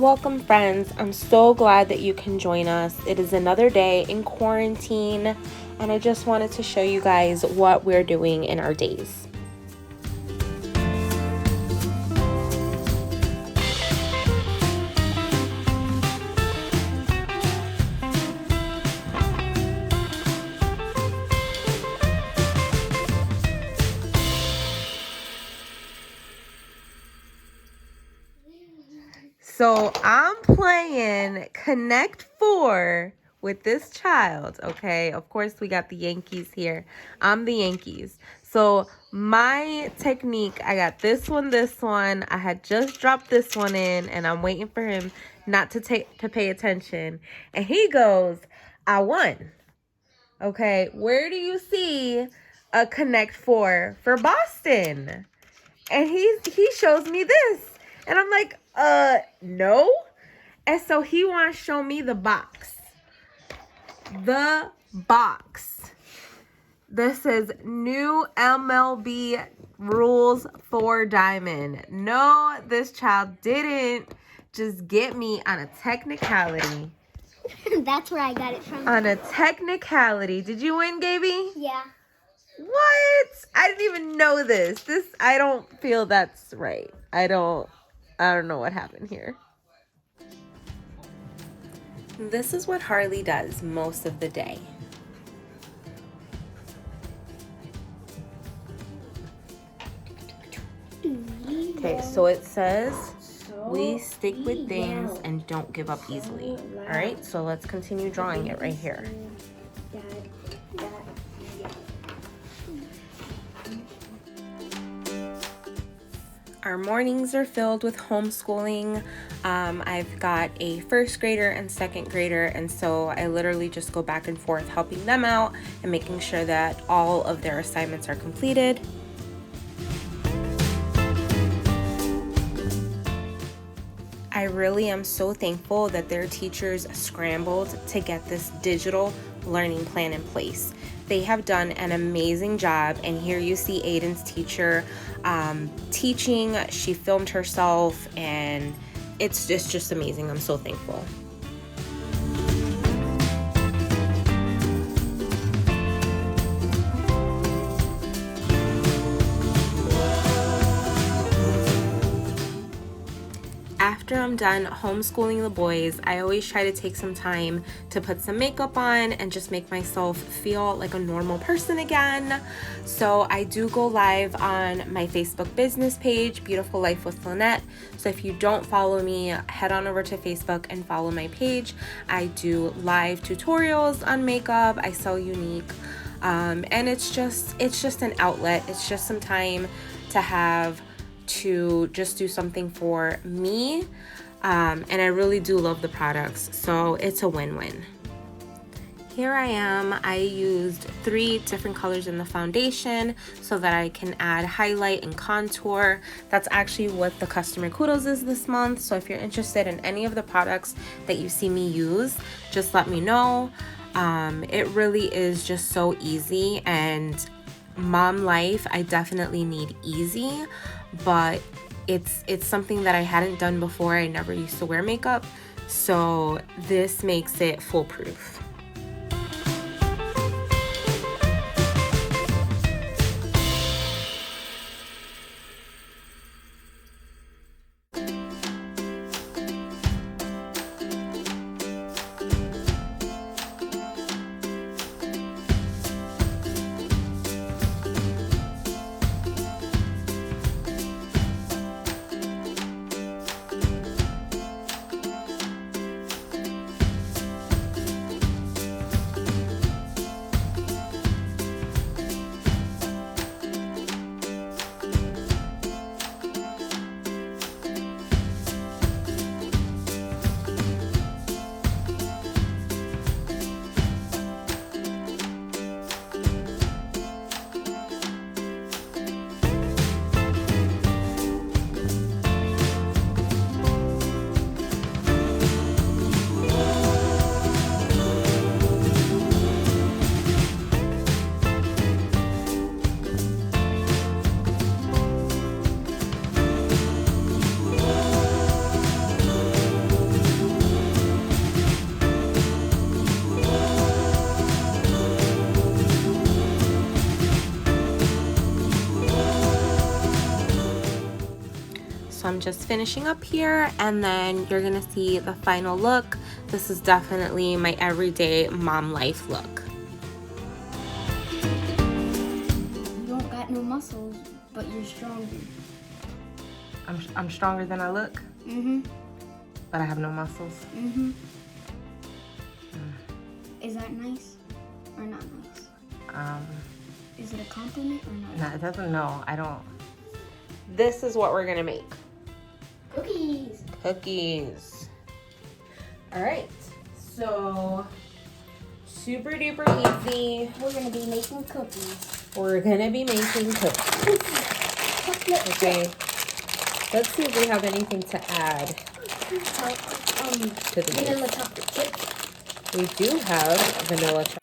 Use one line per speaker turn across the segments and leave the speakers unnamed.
Welcome, friends. I'm so glad that you can join us. It is another day in quarantine, and I just wanted to show you guys what we're doing in our days. So I'm playing Connect 4 with this child, okay? Of course, we got the Yankees here. I'm the Yankees. So my technique, I got this one. I had just dropped this one in, and I'm waiting for him not to pay attention. And he goes, I won. Okay, where do you see a Connect 4 for Boston? And he shows me this. And I'm like, no. And so he wants to show me the box. The box. This is new MLB rules for Diamond. No, this child didn't just get me on a technicality.
That's where I got it from.
On a technicality. Did you win, Gaby?
Yeah.
What? I didn't even know this. I don't feel that's right. I don't know what happened here. This is what Harley does most of the day. Okay, so it says we stick with things and don't give up easily. All right, so let's continue drawing it right here. Our mornings are filled with homeschooling. I've got a first grader and second grader, and so I literally just go back and forth helping them out and making sure that all of their assignments are completed. I really am so thankful that their teachers scrambled to get this digital learning plan in place. They have done an amazing job, and here you see Aiden's teacher teaching. She filmed herself, and it's just amazing. I'm so thankful. After I'm done homeschooling the boys, I always try to take some time to put some makeup on and just make myself feel like a normal person again. So I do go live on my Facebook business page, Beautiful Life with Lynette. So if you don't follow me, head on over to Facebook and follow my page. I do live tutorials on makeup. I sell Unique. And it's just an outlet. It's just some time to have to just do something for me, and I really do love the products, so it's a win-win. Here I am. I used 3 different colors in the foundation so that I can add highlight and contour. That's actually what the customer kudos is this month, so if you're interested in any of the products that you see me use, just let me know. It really is just so easy, and mom life, I definitely need easy, but it's something that I hadn't done before. I never used to wear makeup, so this makes it foolproof. just finishing up here, and then you're gonna see the final look. This is definitely my everyday mom life look.
You don't got no muscles, but you're stronger.
I'm stronger than I look, but I have no muscles.
Is that nice or not nice? Is it a compliment or not?
No, it doesn't. No, I don't. This is what we're gonna make.
Cookies.
Cookies. All right. So super duper easy.
We're gonna be making cookies.
We're gonna be making cookies. Okay. Let's see if we have anything to add to the
Vanilla chocolate chip.
We do have vanilla chocolate.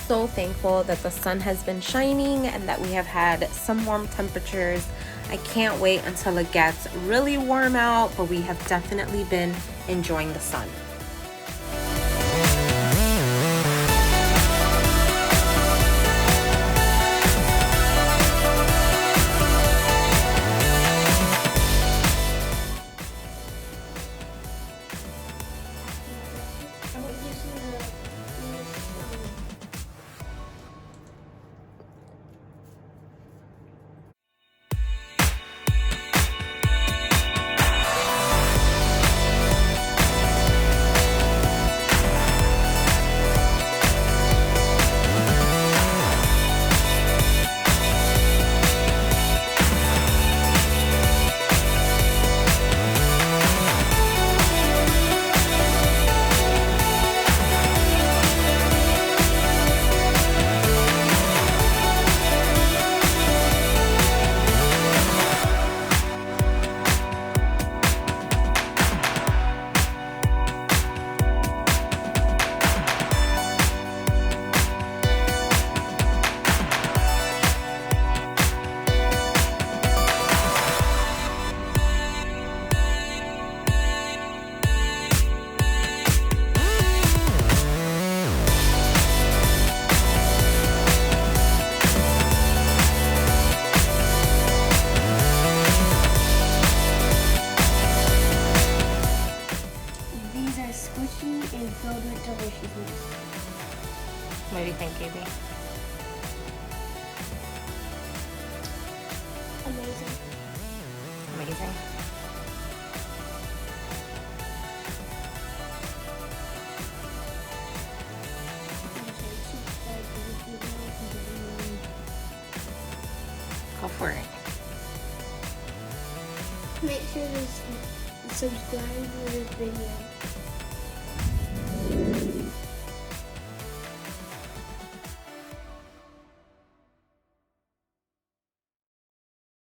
So thankful that the sun has been shining and that we have had some warm temperatures. I can't wait until it gets really warm out, but we have definitely been enjoying the sun. amazing. Go for it.
Make sure to subscribe to this video.